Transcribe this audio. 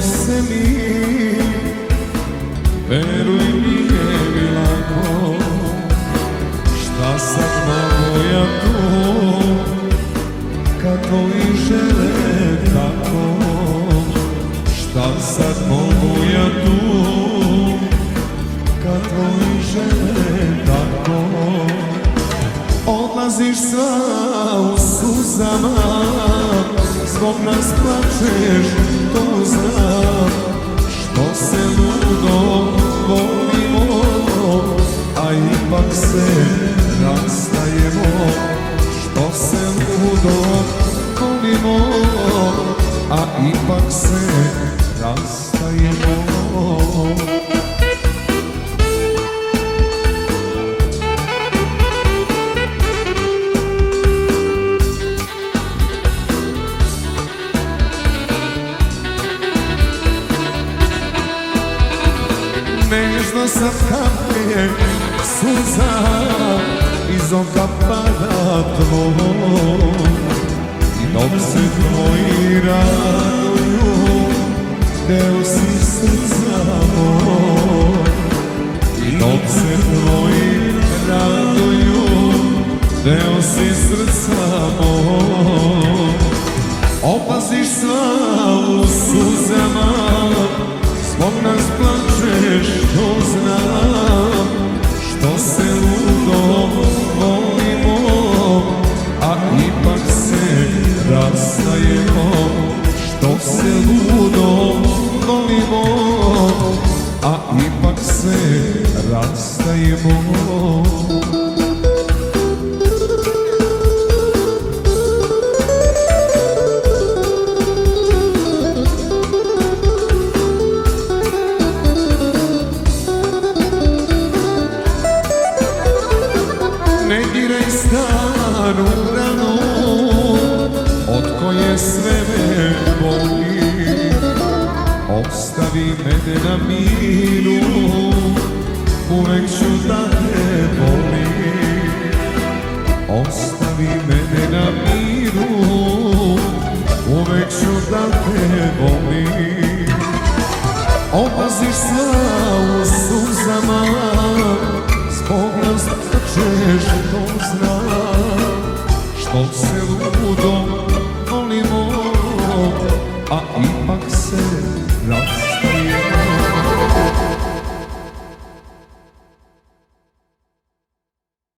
se mi, veruj mi je mi lako. Šta sad mogu ja tu, kad tvoji žele tako? Šta sad mogu ja tu, kad tvoji žele tako? Odlaziš sva u suzama, zbog nas plačeš, to znam. Što se ludo volimo, a ipak se rastajemo. Što se ludo volimo, a ipak se rastajemo. Nežno sad kaplje suza iz oka pada tvoj, i dok se tvoji raduju, deo si srca moj. I dok se tvoji raduju, deo si srca moj. Opaziš sva u suzama, zbog nas plačeš, to znam. Što se ludo volimo, a ipak se rastajemo. Što se ludo volimo, a ipak se rastajemo. Ne diraj staru ranu, od koje sve me boli. Ostavi mene na miru, uvek ću da te volim. Ostavi mene na miru, uvek ću da te volim. Opaziš sva u suzama, zbog nas plačeš, to znam. Što se ludo volimo, a